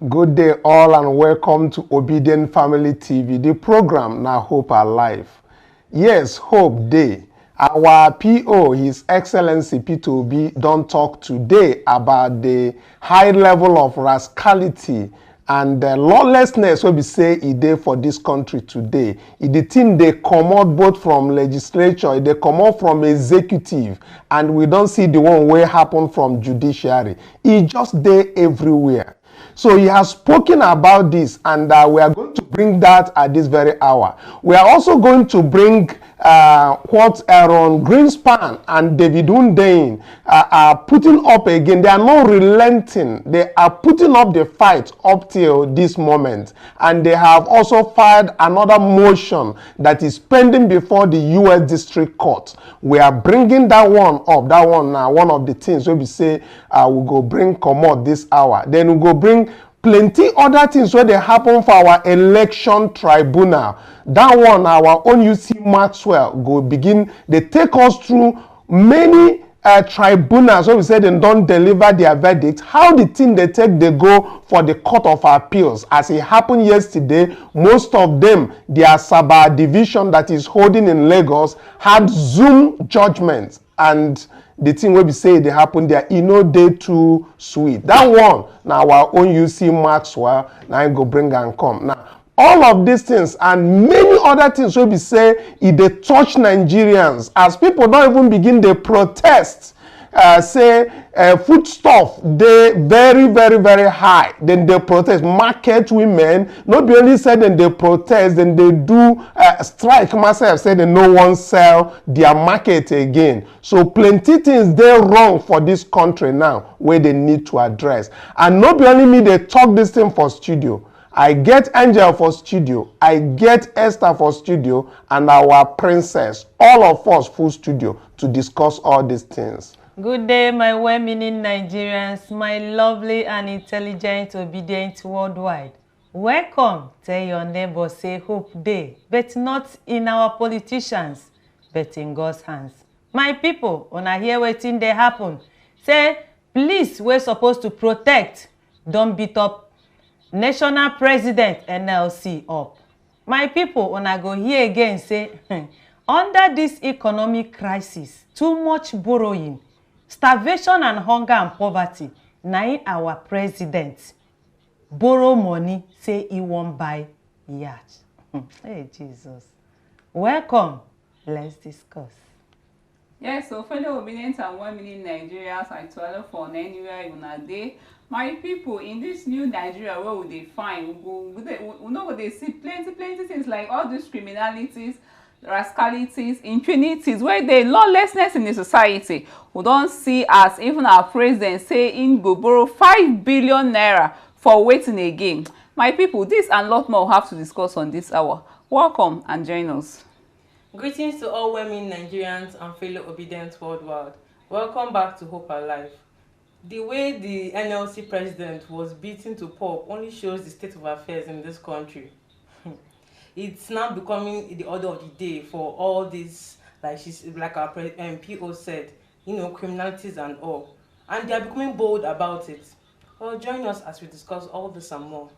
Good day all and welcome to Obedient Family TV, the program now Hope Alive. Yes, Hope Day. Our PO, His Excellency P2B, don't talk today about the high level of rascality and lawlessness wey be say e dey for this country today. The thing they come out both from legislature, they come out from executive, and we don't see the one wey happen from judiciary. E just dey everywhere. So he has spoken about this, and we are going to bring that at this very hour. We are also going to bring what Aaron Greenspan and David Hundeyin are putting up again. They are not relenting. They are putting up the fight up till this moment. And they have also filed another motion that is pending before the U.S. District Court. We are bringing that one up. That one now, one of the things we say we go bring come out this hour. Then we go bring plenty other things where they happen for our election tribunal. That one, our own UC Maxwell go begin. They take us through many tribunals where we say they don't deliver their verdict. How the thing they take, they go for the Court of Appeals. As it happened yesterday, most of them, their Sabah division that is holding in Lagos had Zoom judgments, and the thing wey be say they happen there, e no dey too sweet. That one now our own UC Maxwell now go bring and come. Now all of these things and many other things wey be say e dey touch Nigerians as people don't even begin dey protest. Say foodstuff dey very high, then they protest. Market women not be only say then they protest, then they do strike. Myself say they no one sell their market again. So plenty things dey wrong for this country now where they need to address. And not be only me they talk this thing for studio. I get Angel for studio, I get Esther for studio, and our princess, all of us full studio to discuss all these things. Good day, my well-meaning Nigerians, my lovely and intelligent, obedient worldwide. Welcome. Tell your neighbor, say hope day, but not in our politicians, but in God's hands. My people, when I hear wetin dey happen, say, police we're supposed to protect, don't beat up National President NLC up. My people, when I go here again, say, under this economic crisis, too much borrowing, starvation and hunger and poverty, now our president borrow money, say he won't buy yacht. Hey, Jesus. Welcome. Let's discuss. Yes, so fellow obedient and 1 million Nigerians, I told for anywhere in a day. My people, in this new Nigeria, where would they find? We know they see plenty things like all these criminalities, rascalities, impunities, where they lawlessness in the society. We don't see as even our president say in go borrow 5 billion naira for waiting again. My people, this and lot more we'll have to discuss on this hour. Welcome and join us. Greetings to all women Nigerians and fellow obedient worldwide. Welcome back to Hope Alive. The way the NLC president was beaten to pulp only shows the state of affairs in this country. It's now becoming the order of the day for all this, like our PO said, you know, criminalities and all. And they are becoming bold about it. Well, join us as we discuss all this and more.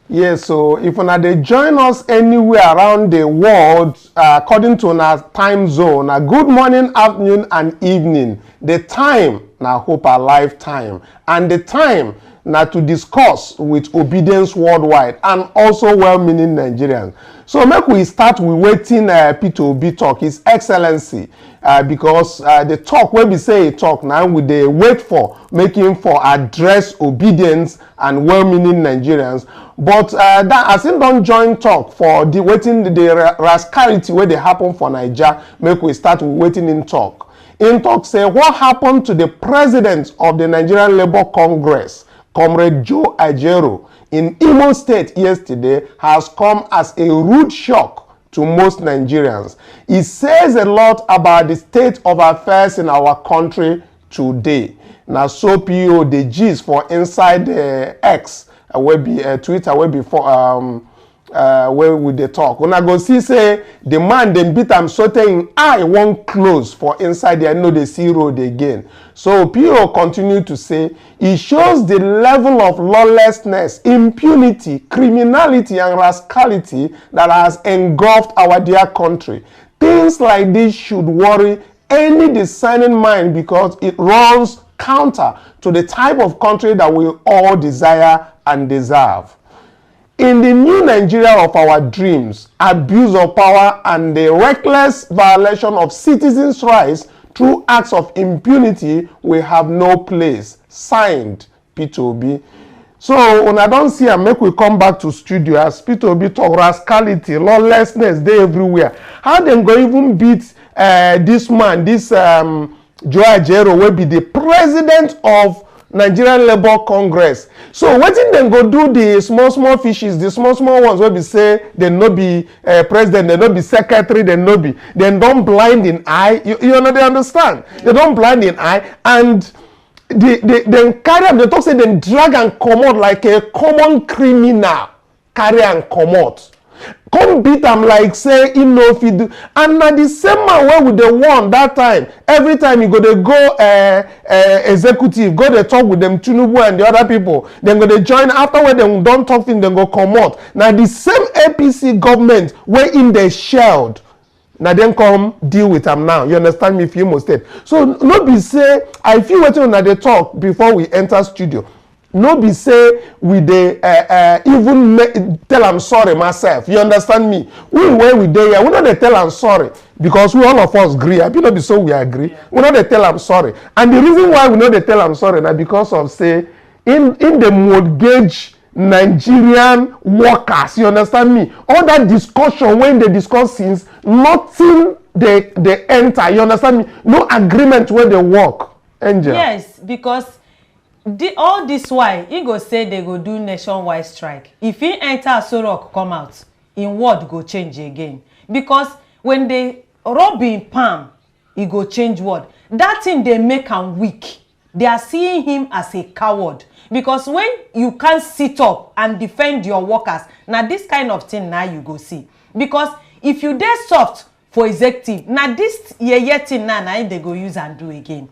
Yes, so if they join us anywhere around the world, according to our time zone, a good morning, afternoon, and evening. The time now Hope Alive time, and the time now to discuss with obedience worldwide and also well-meaning Nigerians. So make we start with waiting P2B talk, His Excellency, because the talk when we say talk now we they wait for making for address obedience and well-meaning Nigerians. But that as in don't join talk for the waiting the rascality where they happen for Nigeria, make we start with waiting in talk. In talk say what happened to the president of the Nigerian Labour Congress, Comrade Joe Ajaero, in Imo State yesterday has come as a rude shock to most Nigerians. It says a lot about the state of affairs in our country today. Now, so PO the G's for inside the X will be Twitter will be for where we dey talk. Una go see say the man dem beat am so tey im eye wan close for inside there, no dey see road again. So PO continue to say it shows the level of lawlessness, impunity, criminality and rascality that has engulfed our dear country. Things like this should worry any discerning mind because it runs counter to the type of country that we all desire and deserve. In the new Nigeria of our dreams, abuse of power and the reckless violation of citizens' rights through acts of impunity will have no place. Signed, P2B. So, when I don't see am, make we come back to studio as P2B talk rascality, lawlessness, they everywhere. How dem go even beat this man, this Ajaero will be the president of Nigerian Labour Congress. So wetin dem go do the small fishes, the small ones wey be say dem no be president, dem no be secretary, dem no be, dem don blind in eye. You know, they understand? They don blind in eye and dem carry am, they talk say dem drag am comot like a common criminal, carry am comot. Come beat am like say he no fit do, and na the same man wey we dey warn that time. Every time he go dey go executive, go dey talk with them Tinubu and the other people. Dem go dey join after when dem don talk thing, dem go comot. Na the same APC government wey im dey shelled, na dem come deal with am now. You understand me, Imo State? So no be say I feel wetin una dey talk before we enter studio. No be say we dey even tell am sorry myself. You understand me? We when we dey here, we no dey tell am sorry because we all of us agree. I be no be so we agree. Yeah. We no dey tell am sorry. And the reason why we no dey tell am sorry na because of say in the mortgage Nigerian workers, you understand me? All that discussion when they discuss things, nothing they enter. You understand me? No agreement where they work. Angel. Yes, because all this why he go say they go do nationwide strike. If he enter Sorok come out, in word go change again. Because when they rub in palm, he go change word. That thing they make him weak. They are seeing him as a coward. Because when you can't sit up and defend your workers, now this kind of thing now you go see. Because if you dey soft for executive, now this thing now they go use and do again.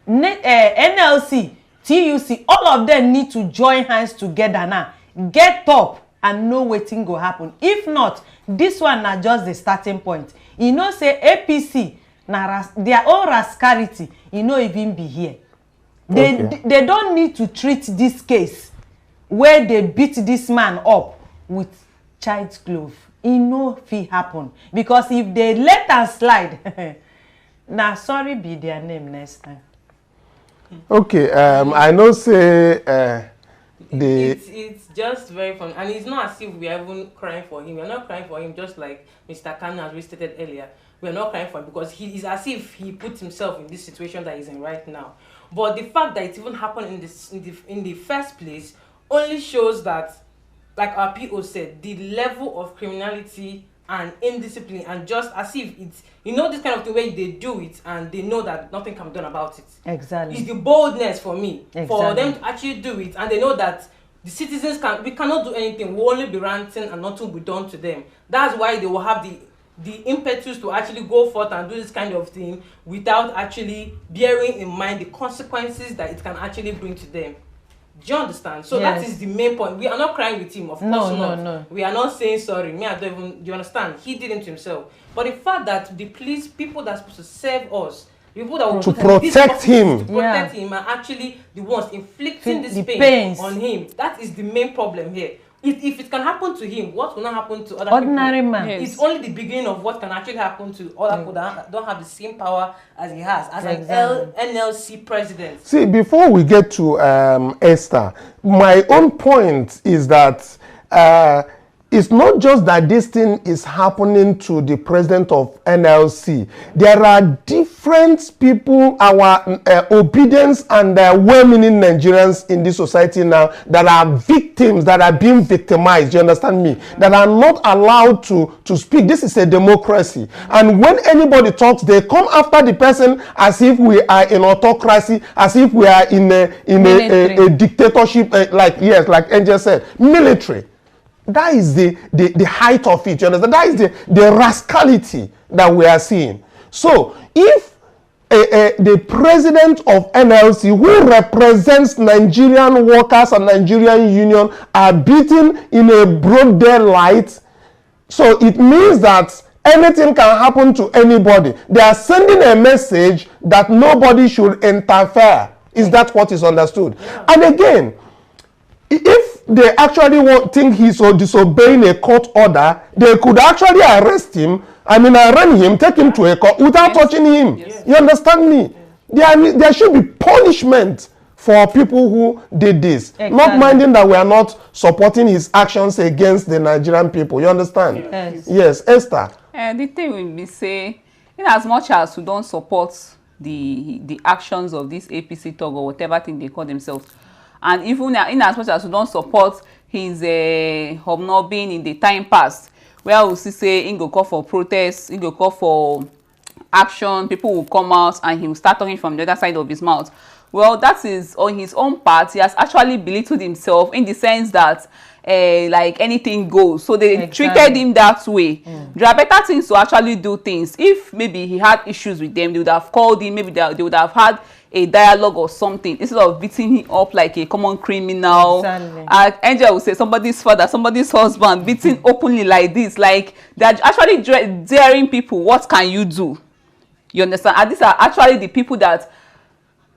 NLC, TUC, all of them need to join hands together now. Get up and know wetin go happen. If not, this one na just the starting point. You know say APC, na their own rascality, you know even be here. They don't need to treat this case where they beat this man up with child's glove. It no fit happen. Because if they let am slide, na sorry be their name next time. Okay, I know say it's just very funny, and it's not as if we are even crying for him. We are not crying for him, just like Mr. Kanu has stated earlier. We are not crying for him because he is as if he put himself in this situation that he's in right now. But the fact that it even happened in the first place only shows that, like our PO said, the level of criminality and indiscipline, and just as if it's, you know, this kind of thing where they do it and they know that nothing can be done about it. Exactly. It's the boldness for me, exactly, for them to actually do it, and they know that the citizens we cannot do anything. We'll only be ranting and nothing will be done to them. That's why they will have the impetus to actually go forth and do this kind of thing without actually bearing in mind the consequences that it can actually bring to them. Do you understand? So yes, that is the main point. We are not crying with him, of course not. No. We are not saying sorry. Me, I don't even, do you understand? He did it to himself. But the fact that the police, people that are supposed to serve us, people that will protect him, are actually the ones inflicting this pain on him. That is the main problem here. If it can happen to him, what will not happen to other ordinary people? Man? Yes. It's only the beginning of what can actually happen to other people that don't have the same power as he has, as an NLC president. See, before we get to Esther, my own point is that it's not just that this thing is happening to the president of NLC. There are different people, our obedience and well-meaning Nigerians in this society now that are victims, that are being victimized, you understand me? That are not allowed to speak. This is a democracy. And when anybody talks, they come after the person as if we are in autocracy, as if we are in a dictatorship, like Angel said, military. That is the height of it. You understand? That is the rascality that we are seeing. So if the president of NLC, who represents Nigerian workers and Nigerian union, are beaten in a broad daylight, so it means that anything can happen to anybody. They are sending a message that nobody should interfere. Is that what is understood? Yeah. And again, if they actually think he's disobeying a court order, they could actually arrest him, arraign him, take him to a court without touching him. Yes. You understand me? There should be punishment for people who did this. Exactly. Not minding that we are not supporting his actions against the Nigerian people. You understand? Yes. Yes, Esther. The thing will be say, in as much as we don't support the actions of this APC thug or whatever thing they call themselves, and even in as much as we don't support his hobnobbing in the time past, where we see say he go call for protests, he go call for action, people will come out and he will start talking from the other side of his mouth. Well, that is on his own part. He has actually belittled himself in the sense that like anything goes. So they treated him that way. There are better things to actually do things. If maybe he had issues with them, they would have called him, maybe they would have had a dialogue or something instead of beating him up like a common criminal. Exactly. Angel would say somebody's father, somebody's husband, beating openly like this. Like they're actually daring people. What can you do? You understand? And these are actually the people that,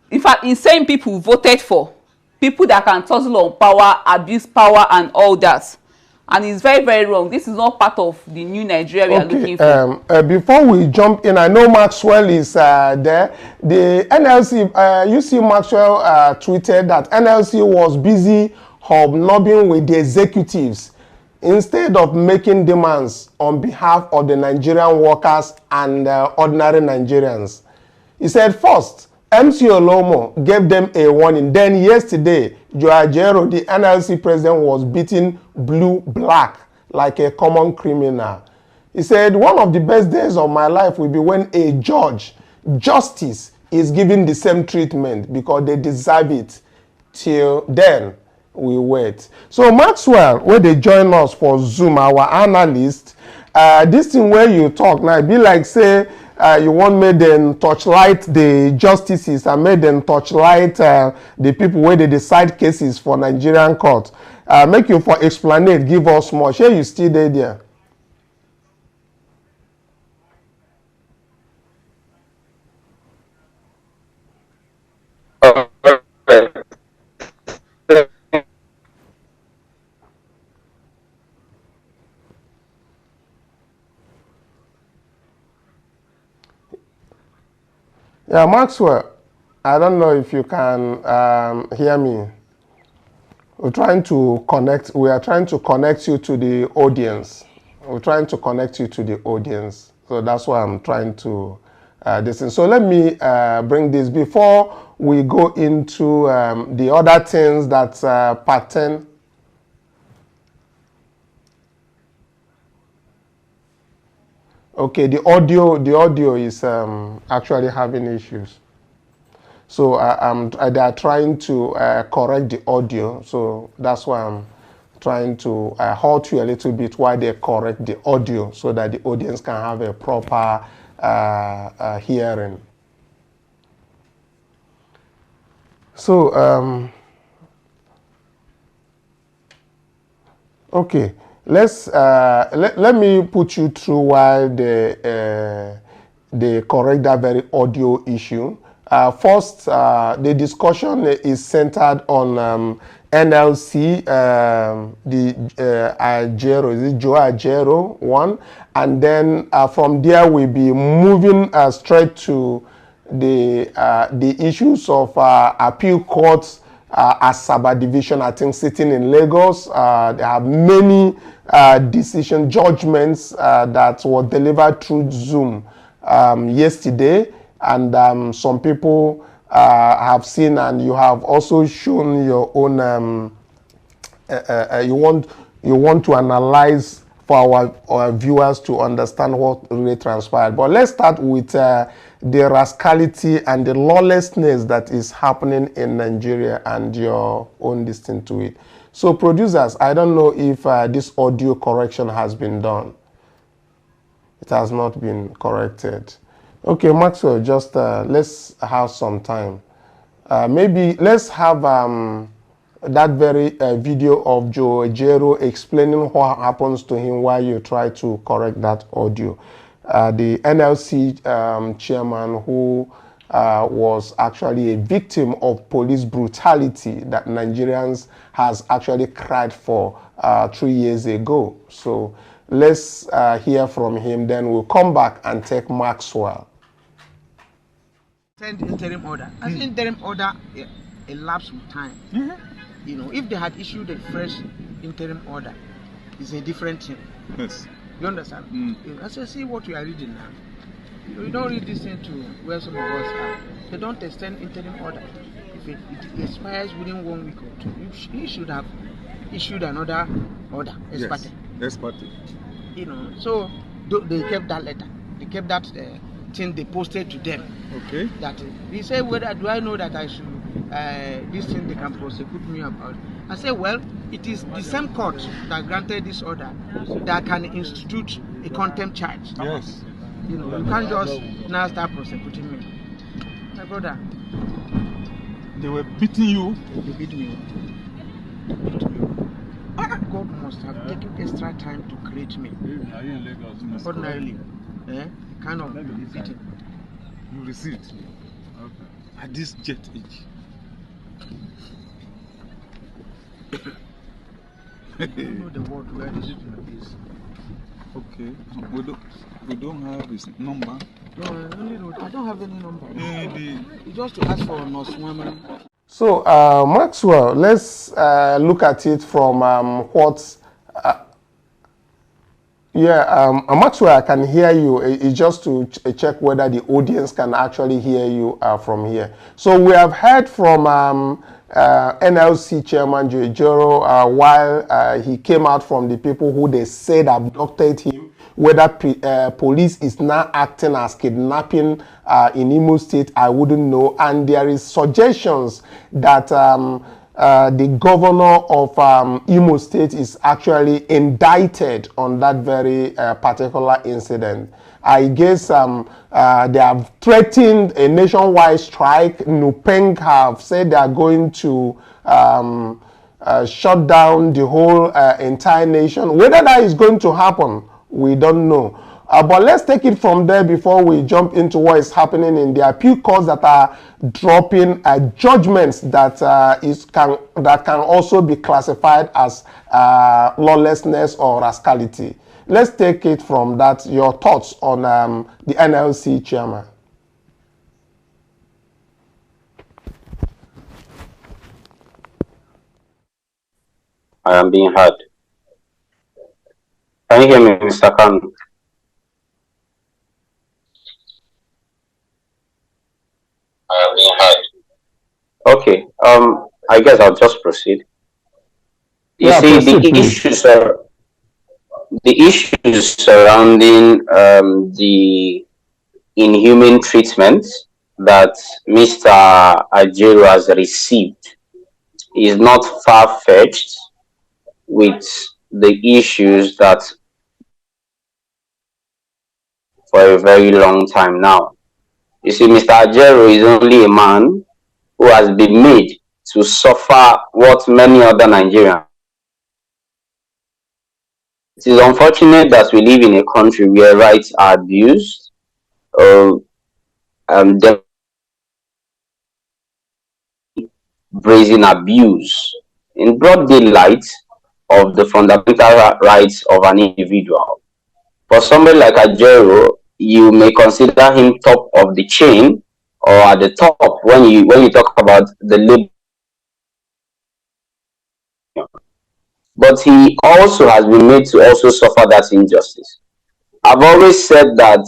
in fact, insane people voted for. People that can tussle on power, abuse power, and all that. And it's very, very wrong. This is not part of the new Nigeria we are looking for. Before we jump in, I know Maxwell is there. The NLC, you see Maxwell tweeted that NLC was busy hobnobbing with the executives instead of making demands on behalf of the Nigerian workers and ordinary Nigerians. He said, first, MC Olomo gave them a warning. Then yesterday, Ajaero, the NLC president, was beaten blue-black like a common criminal. He said, one of the best days of my life will be when a justice, is given the same treatment because they deserve it. Till then, we wait. So Maxwell, when they join us for Zoom, our analyst, this thing where you talk now, it be like say, you want me then touchlight the justices and make them touchlight the people where they decide cases for Nigerian court. Make you for explanate, give us more. Share you still there. Yeah, Maxwell, I don't know if you can hear me. We are trying to connect you to the audience. We're trying to connect you to the audience. So that's why I'm trying to listen. So let me bring this before we go into the other things that pertain. Okay, the audio is actually having issues. So they are trying to correct the audio. So that's why I'm trying to halt you a little bit while they correct the audio so that the audience can have a proper hearing. So, okay. Let me put you through while they correct that very audio issue. First, the discussion is centered on NLC, the Ajaero, is it Ajaero one? And then from there we'll be moving straight to the issues of appeal courts, Asaba division, I think, sitting in Lagos. They have many judgments that were delivered through Zoom yesterday, and some people have seen, and you have also shown your own. You want to analyze for our viewers to understand what really transpired. But let's start with the rascality and the lawlessness that is happening in Nigeria and your own distance to it. So producers, I don't know if this audio correction has been done. It has not been corrected. Okay, Maxwell, just let's have some time. Maybe let's have that very video of Ajaero explaining what happens to him while you try to correct that audio. The NLC chairman who was actually a victim of police brutality that Nigerians has actually cried for 3 years ago. So let's hear from him, then we'll come back and take Maxwell. Send interim order. As interim order elapsed with time. You know, if they had issued a fresh interim order, it's a different thing. Yes. You understand? You know, I say, see what we are reading now. You don't read this into where some of us are. They don't extend interim order. If it expires within 1 week or 2, you should have issued another order. Yes. Ex parte. You know, so they kept that letter. They kept that thing they posted to them. Okay. That he said, whether do I know that I should this thing they can prosecute me about? I said, well, it is the same court that granted this order that can institute a contempt charge. Yes. You know, you can't just now start prosecuting me. My brother. They were beating you. They beat me. God must have taken extra time to create me. Ordinarily, kind of beating. You received at this jet age. I don't know the word where this is. Okay, we don't have his number. No, I don't have any number. It's just to ask for a nurse woman. So Maxwell, let's look at it from what. Maxwell, I can hear you. It's just to check whether the audience can actually hear you from here. So we have heard from NLC chairman Ajaero while he came out from the people who they said abducted him, whether police is now acting as kidnapping in Imo State, I wouldn't know. And there is suggestions that the governor of Imo State is actually indicted on that very particular incident. I guess they have threatened a nationwide strike. Nupeng have said they are going to shut down the whole entire nation. Whether that is going to happen, we don't know. But let's take it from there before we jump into what is happening in the appeal courts that are dropping judgments that can also be classified as lawlessness or rascality. Let's take it from that. Your thoughts on the NLC chairman. I am being heard. Can you hear me, Mr. Kanu? I am being heard. Okay. I guess I'll just proceed. You see, the issues surrounding the inhuman treatment that Mr. Ajaero has received is not far-fetched with the issues that for a very long time now. You see, Mr. Ajaero is only a man who has been made to suffer what many other Nigerians. It is unfortunate that we live in a country where rights are abused, brazen abuse in broad daylight of the fundamental rights of an individual. For somebody like Ajaero, you may consider him top of the chain or at the top when you talk about the labor. But he also has been made to also suffer that injustice. I've always said that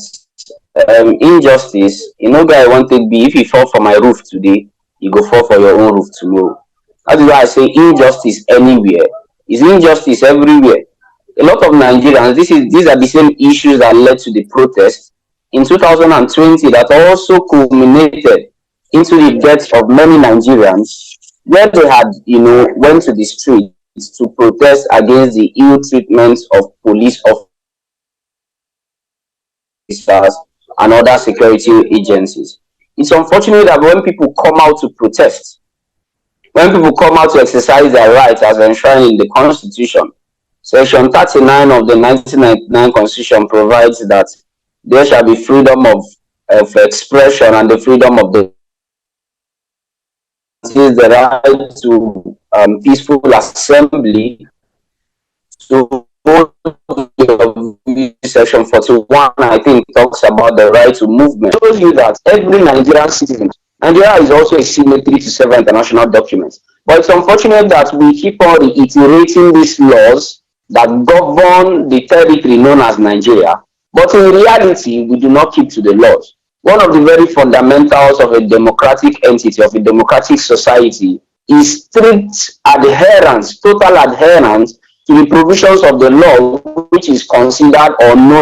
injustice, you know, guy want to be, if you fall for my roof today, you go fall for your own roof tomorrow. That is why I say injustice anywhere is injustice everywhere. A lot of Nigerians, these are the same issues that led to the protest in 2020 that also culminated into the deaths of many Nigerians, where they had, went to the streets to protest against the ill treatment of police officers and other security agencies. It's unfortunate that when people come out to protest, when people come out to exercise their rights as enshrined in the Constitution, Section 39 of the 1999 Constitution provides that there shall be freedom of expression and the freedom of the right to peaceful assembly. So Section 41, I think, talks about the right to movement. It shows you that every Nigerian citizen, Nigeria is also a signatory to several international documents. But it's unfortunate that we keep on reiterating these laws that govern the territory known as Nigeria, but in reality, we do not keep to the laws. One of the very fundamentals of a democratic entity, of a democratic society, is strict adherence, total adherence to the provisions of the law, which is considered or known